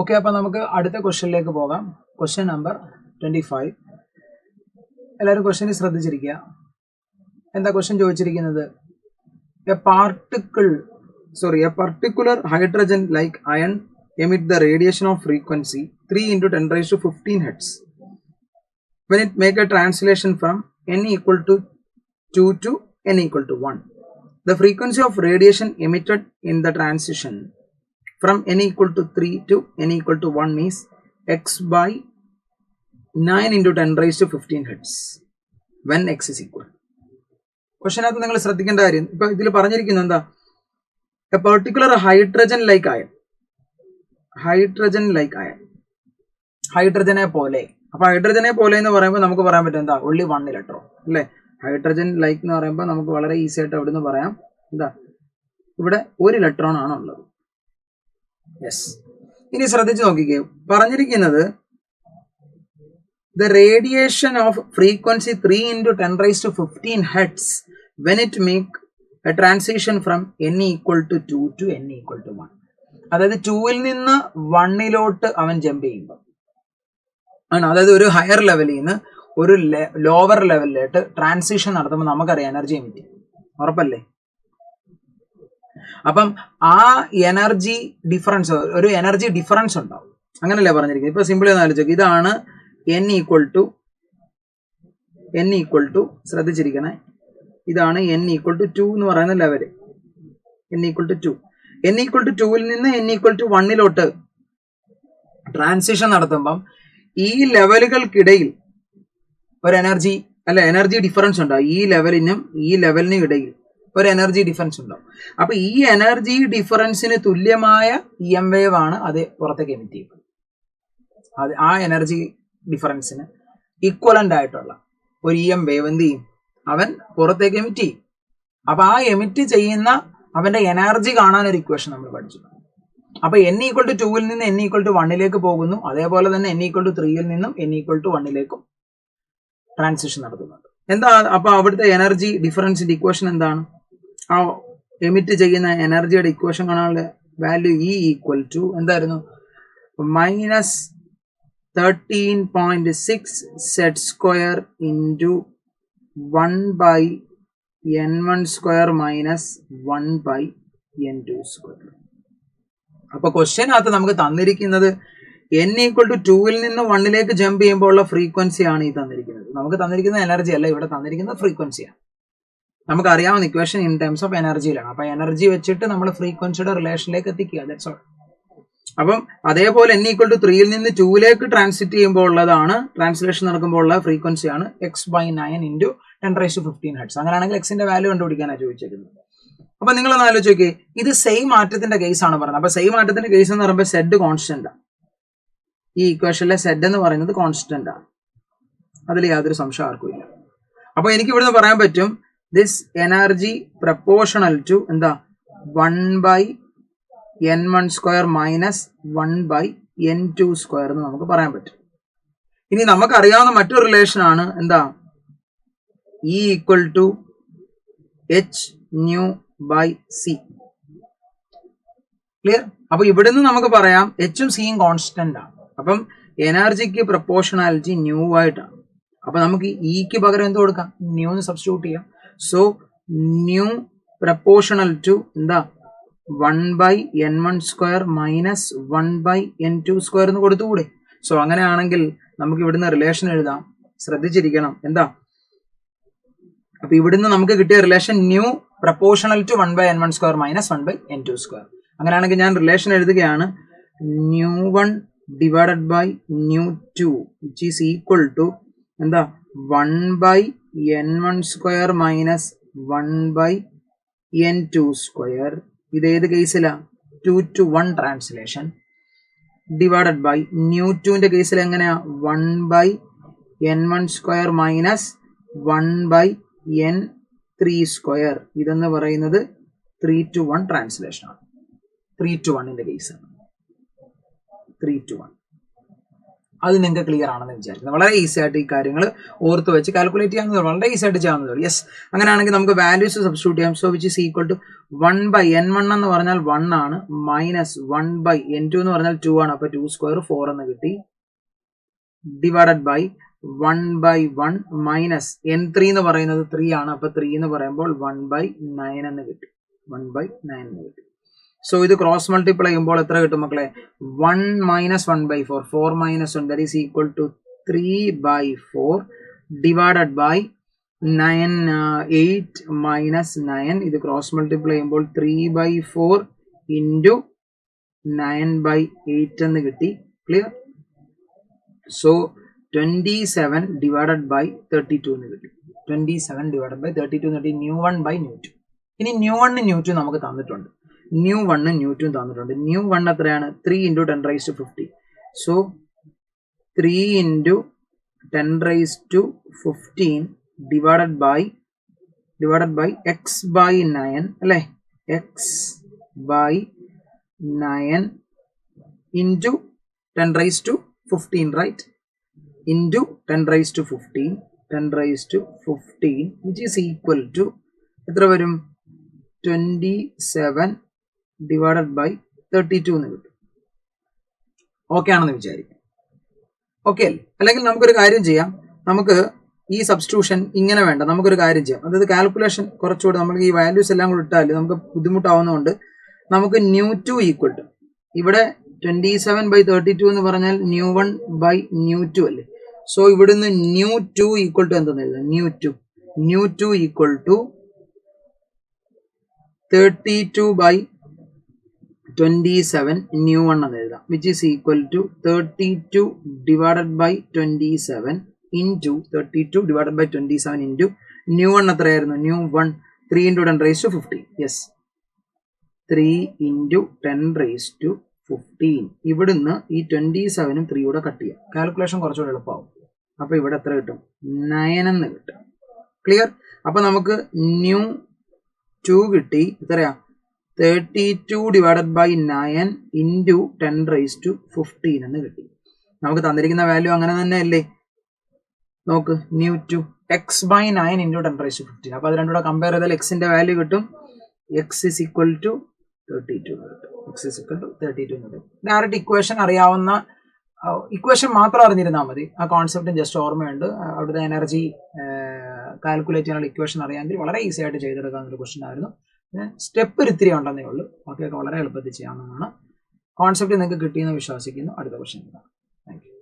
Okay, അപ്പോൾ നമുക്ക് അടുത്ത ക്വസ്റ്റ്യനിലേക്ക് പോകാം. Question number 25. എല്ലാവരും ക്വസ്റ്റ്യനിൽ ശ്രദ്ധിച്ചിരിക്കുക. എന്താ ക്വസ്റ്റ്യൻ ചോദിച്ചിരിക്കുന്നത്? A particular hydrogen like iron emit the radiation of frequency 3 into 10 raised to 15 hertz when it make a translation from n equal to 2 to n equal to 1. The frequency of radiation emitted in the transition from n equal to 3 to n equal to 1 is x by 9 into 10 raised to 15 hertz when x is equal. ക്വസ്റ്റ്യനകത്ത് നിങ്ങൾ ശ്രദ്ധിക്കേണ്ട കാര്യം, ഇപ്പൊ ഇതിൽ പറഞ്ഞിരിക്കുന്നത് എന്താ? A particular hydrogen like iron, ഹൈഡ്രജനെ പോലെ. അപ്പൊ ഹൈഡ്രജനെ പോലെ എന്ന് പറയുമ്പോൾ നമുക്ക് പറയാൻ പറ്റും എന്താ? only 1 ഇലക്ട്രോൺ അല്ലേ? ഹൈഡ്രജൻ ലൈക്ക് എന്ന് പറയുമ്പോൾ നമുക്ക് വളരെ ഈസി ആയിട്ട് അവിടെ നിന്ന് പറയാം എന്താ? ഇവിടെ 1 ഇലക്ട്രോൺ ആണ് ഉള്ളത്. യെസ്. ഇനി ശ്രദ്ധിച്ചു നോക്കിക്കേ, പറഞ്ഞിരിക്കുന്നത് the radiation of frequency 3 into 10 raised to 15 hertz when it make a transition from n equal to 2 to n equal to 1. അതായത് 2ൽ നിന്ന് 1ലോട്ട് അവൻ ജമ്പ് ചെയ്യുമ്പോൾ ആണ്, അതായത് ഒരു ഹയർ ലെവലിൽ നിന്ന് ഒരു ലോവർ ലെവലിലോട്ട് ട്രാൻസിഷൻ നടത്തുമ്പോൾ നമുക്കറിയാം എനർജി എമിറ്റ് ചെയ്യും. ഉറപ്പല്ലേ? അപ്പം ആ എനർജി ഡിഫറൻസ്, ഒരു എനർജി ഡിഫറൻസ് ഉണ്ടാവും. അങ്ങനല്ലേ പറഞ്ഞിരിക്കുന്നത്? ഇപ്പൊ സിമ്പിളി ഒന്ന് ആലോചിക്കുക. ഇതാണ് n ഈക്വൽ ടു ശ്രദ്ധിച്ചിരിക്കണേ, ഇതാണ് n ഈക്വൽ ടു 2 എന്ന് പറയുന്ന level. n equal to 2, n equal to 2ൽ നിന്ന് n ഈക്വൽ ടു 1ലോട്ട് ട്രാൻസിഷൻ നടത്തുമ്പം ഈ ലെവലുകൾക്കിടയിൽ ഒരു എനർജി ഡിഫറൻസ് ഉണ്ടാവും. ഈ ലെവലിനും ഈ ലെവലിനും ഇടയിൽ ഒരു എനർജി ഡിഫറൻസ് ഉണ്ടാവും. അപ്പൊ ഈ എനർജി ഡിഫറൻസിന് തുല്യമായ EM വേവ് ആണ് അത് പുറത്തേക്ക് എമിറ്റ് ചെയ്യുന്നത്. അത് ആ എനർജി ഡിഫറൻസിന് ഈക്വലന്റ് ആയിട്ടുള്ള ഒരു EM വേവ് എന്ത് ചെയ്യും? അവൻ പുറത്തേക്ക് എമിറ്റ് ചെയ്യും. അപ്പൊ ആ എമിറ്റ് ചെയ്യുന്ന അവന്റെ എനർജി കാണാൻ ഒരു ഇക്വേഷൻ നമ്മൾ പഠിച്ചു. അപ്പൊ n ഈക്വൽ ടു 2ൽ നിന്ന് n ഈക്വൽ ടു 1ലേക്ക് പോകുന്നു. അതേപോലെ തന്നെ n ഈക്വൽ ടു 3ൽ നിന്നും n ഈക്വൽ ടു 1ലേക്കും ട്രാൻസിഷൻ നടത്തുന്നുണ്ട്. എന്താ അപ്പൊ അവിടുത്തെ എനർജി ഡിഫറൻസിന്റെ ഇക്വേഷൻ എന്താണ്? ആ എമിറ്റ് ചെയ്യുന്ന എനർജിയുടെ ഇക്വേഷൻ കാണാനുള്ള വാല്യൂ E ഈക്വൽ ടു എന്തായിരുന്നു? -13.6 z square into 1 by n1 square minus 1 by n2 square. അപ്പൊ ക്വസ്റ്റ്യനകത്ത് നമുക്ക് തന്നിരിക്കുന്നത് n ഈക്വൽ ടു 2ൽ നിന്ന് 1ലേക്ക് ജമ്പ് ചെയ്യുമ്പോൾ ഉള്ള ഫ്രീക്വൻസി ആണ് ഈ തന്നിരിക്കുന്നത്. നമുക്ക് തന്നിരിക്കുന്ന എനർജി അല്ല, ഇവിടെ തന്നിരിക്കുന്നത് ഫ്രീക്വൻസിയാണ്. നമുക്ക് അറിയാവുന്ന ഇക്വേഷൻ ഇൻ ടേംസ് ഓഫ് എനർജിയിലാണ്. അപ്പൊ എനർജി വെച്ചിട്ട് നമ്മൾ ഫ്രീക്വൻസിയുടെ റിലേഷനിലേക്ക് എത്തിക്കുക. That's all. അപ്പം അതേപോലെ n ഈക്വൽ ടു 3ൽ നിന്ന് 2ലേക്ക് ട്രാൻസിറ്റ് ചെയ്യുമ്പോൾ ഉള്ളതാണ്, ട്രാൻസ്ലേഷൻ നടക്കുമ്പോൾ ഉള്ള ഫ്രീക്വൻസിയാണ് x by 9 into 10 raised to 15 hertz. അങ്ങനെയാണെങ്കിൽ എക്സിന്റെ വാല്യൂ കണ്ടുപിടിക്കാനാണ് ചോദിച്ചിരിക്കുന്നത്. അപ്പൊ നിങ്ങളൊന്ന് ആലോചിച്ച് നോക്കിയേ, ഇത് സെയിം ആറ്റത്തിന്റെ കേസ് ആണ് പറയുന്നത്. അപ്പൊ സെയിം ആറ്റത്തിന്റെ കേസ് എന്ന് പറയുമ്പോൾ സെഡ് കോൺസ്റ്റന്റ് ആണ്. ഈ ഇക്വേഷനിലെ സെഡ് എന്ന് പറയുന്നത് കോൺസ്റ്റന്റ് ആണ്. അതിൽ യാതൊരു സംശയം ആർക്കും ഇല്ല. അപ്പൊ എനിക്ക് ഇവിടുന്ന് പറയാൻ പറ്റും ദിസ് എനർജി പ്രപ്പോർഷണൽ ടു എന്താ? 1 by n1 square minus 1 by n2 square എന്ന് നമുക്ക് പറയാൻ പറ്റും. ഇനി നമുക്കറിയാവുന്ന മറ്റൊരു റിലേഷൻ ആണ് എന്താ? E equal to h nu by c. Clear? അപ്പൊ ഇവിടുന്ന് നമുക്ക് പറയാം എച്ചും സിയും കോൺസ്റ്റന്റ് ആണ്. അപ്പം എനർജിക്ക് പ്രപ്പോർഷണാലിറ്റി ന്യൂ ആയിട്ടാണ്. അപ്പൊ നമുക്ക് ഇക്ക് പകരം എന്ത് കൊടുക്കാം? ന്യൂ എന്ന് സബ്സ്റ്റിറ്റ്യൂട്ട് ചെയ്യാം. സോ ന്യൂ പ്രപ്പോർഷണൽ ടു എന്താ? 1 by n1 square minus 1 by n2 square എന്ന് കൊടുത്തുകൂടെ? സോ അങ്ങനെയാണെങ്കിൽ നമുക്ക് ഇവിടുന്ന് റിലേഷൻ എഴുതാം. ശ്രദ്ധിച്ചിരിക്കണം എന്താ? അപ്പൊ ഇവിടുന്ന് നമുക്ക് കിട്ടിയ relation nu proportional to 1 by n1 square minus 1 by n2 square. അങ്ങനെയാണെങ്കിൽ ഞാൻ റിലേഷൻ എഴുതുകയാണ് nu1 divided by nu2 which is equal to എന്താ? 1 by n1 square minus 1 by n2 square. ഇത് ഏത് കേസിലാ? 2 to 1 ട്രാൻസ്ലേഷൻ ഡിവൈഡഡ് ബൈ nu2ന്റെ കേസിൽ എങ്ങനെയാ? 1 by n1 square minus 1 by n3 square. ഇതെന്ന് പറയുന്നത് 3 to 1 ട്രാൻസ്ലേഷൻ ആണ്. 3 to 1ന്റെ കേസാണ്. 3 to 1. അത് നിങ്ങൾക്ക് ക്ലിയർ ആണെന്ന് വിചാരിക്കുന്നത്. വളരെ ഈസി ആയിട്ട് ഈ കാര്യങ്ങൾ ഓർത്ത് വെച്ച് കാൽക്കുലേറ്റ് ചെയ്യാവുന്നതേ ഉള്ളൂ, വളരെ ഈസി ആയിട്ട് ചെയ്യാവുന്നതേ ഉള്ളൂ. യെസ്, അങ്ങനെയാണെങ്കിൽ നമുക്ക് വാല്യൂസ് സബ്സ്റ്റിറ്റ്യൂട്ട് ചെയ്യാം. So which is equal to 1/n1 എന്ന് പറഞ്ഞാൽ 1 ആണ്, മൈനസ് 1/n2 എന്ന് പറഞ്ഞാൽ 2 ആണ്. അപ്പോൾ 2 സ്ക്വയർ 4 എന്ന് കിട്ടി, ഡിവൈഡഡ് ബൈ 1/1 മൈനസ് n3 എന്ന് പറയുന്നത് 3 ആണ്. അപ്പോൾ 3 എന്ന് പറയുമ്പോൾ 1/9 എന്ന് കിട്ടി, 1/9 എന്ന് കിട്ടി. സോ ഇത് ക്രോസ് മൾട്ടിപ്ലൈ ചെയ്യുമ്പോൾ എത്ര കിട്ടും മക്കളെ? 1 minus 1/4, 4 minus 1 that is equal to 3/4 divided by 9, 8 minus 9. ഇത് ക്രോസ് മൾട്ടിപ്ലൈ ചെയ്യുമ്പോൾ 3/4 ഇൻറ്റു 9/8 എന്ന് കിട്ടി. ക്ലിയർ? സോ 27 ഡിവൈഡഡ് ബൈ 32 എന്ന് കിട്ടി. 27 ഡിവൈഡഡ് ബൈ 32 എന്ന് കിട്ടി. ന്യൂ1 ബൈ ന്യൂ2. ഇനി ന്യൂ1 ന്യൂ2 നമുക്ക് തന്നിട്ടുണ്ട്, ന്യൂ1 ന്യൂ2 തന്നിട്ടുണ്ട്. ന്യൂ1 എത്രയാണ്? 3 into 10⁻⁵. So 3 into 10⁻⁵ divided by x/9 അല്ലേ, x/9 into 10⁻⁵, right, into 10⁻⁵, which is equal to എത്ര വരും? 27 ഡിവൈഡഡ് ബൈ 32 എന്ന് കിട്ടും. ഓക്കെ ആണെന്ന് വിചാരിക്കും. ഓക്കെ അല്ലേ? അല്ലെങ്കിൽ നമുക്കൊരു കാര്യം ചെയ്യാം, നമുക്ക് ഈ സബ്സ്റ്റിറ്റ്യൂഷൻ ഇങ്ങനെ വേണ്ട, നമുക്കൊരു കാര്യം ചെയ്യാം. അതായത് കാൽക്കുലേഷൻ കുറച്ചുകൂടെ നമ്മൾ ഈ വാല്യൂസ് എല്ലാം കൂടെ ഇട്ടാൽ നമുക്ക് ബുദ്ധിമുട്ടാവുന്നതുകൊണ്ട് നമുക്ക് ന്യൂ2 ഈക്വൽ ടു, ഇവിടെ 27/32 എന്ന് പറഞ്ഞാൽ ന്യൂ1 ബൈ ന്യൂ2 അല്ലേ. സോ ഇവിടുന്ന് ന്യൂ2 ഈക്വൽ ടു എന്തെന്ന് എഴുതാം? ന്യൂ2 ഈക്വൽ ടു 32/27 ന്യൂ1 എന്ന് എഴുതാം, which is equal to 32 divided by 27 into 32 divided by 27 into ന്യൂ1 എത്രയായിരുന്നു? ന്യൂ1 3 ഇൻറ്റു 10⁻⁵. Yes, 3 into 10⁻⁵. ഇവിടുന്ന് ഈ 27ഉം 3 കൂടെ കട്ട് ചെയ്യാം, കാൽക്കുലേഷൻ കുറച്ചുകൂടെ എളുപ്പമാവും. അപ്പൊ ഇവിടെ എത്ര കിട്ടും? 9 എന്ന് കിട്ടും. ക്ലിയർ? അപ്പൊ നമുക്ക് ന്യൂ2 കിട്ടി, എത്രയാ? 32 ഡിവൈഡഡ് ബൈ 9 ഇൻറ്റു 10⁻⁵ എന്ന് കിട്ടി. നമുക്ക് തന്നിരിക്കുന്ന വാല്യൂ അങ്ങനെ തന്നെ അല്ലേ? നോക്ക്, ന്യൂ2 x/9 ഇൻറ്റു 10⁻⁵. അപ്പൊ അത് രണ്ടും കൂടെ കമ്പയർ ചെയ്താൽ എക്സിന്റെ വാല്യൂ കിട്ടും, x is equal to 32 എന്ന് കിട്ടും. x is equal to 32 എന്ന് കിട്ടും. ഡയറക്റ്റ് ഇക്വേഷൻ അറിയാവുന്ന, ഇക്വേഷൻ മാത്രം അറിഞ്ഞിരുന്നാൽ മതി. ആ കോൺസെപ്റ്റും ജസ്റ്റ് ഓർമ്മയുണ്ട്. അവിടുത്തെ എനർജി കാൽക്കുലേറ്റ് ചെയ്യാനുള്ള ഇക്വേഷൻ അറിയാമെങ്കിൽ വളരെ ഈസി ആയിട്ട് ചെയ്തെടുക്കാവുന്ന ഒരു ക്വസ്റ്റൻ ആയിരുന്നു. സ്റ്റെപ്പ് ഇത്തിരി ഉണ്ടെന്നേ ഉള്ളൂ, ബാക്കിയൊക്കെ വളരെ എളുപ്പത്തിൽ ചെയ്യാവുന്നതാണ്. കോൺസെപ്റ്റ് നിങ്ങൾക്ക് കിട്ടിയെന്ന് വിശ്വസിക്കുന്നു. അടുത്ത ക്വസ്റ്റൻ. Thank you.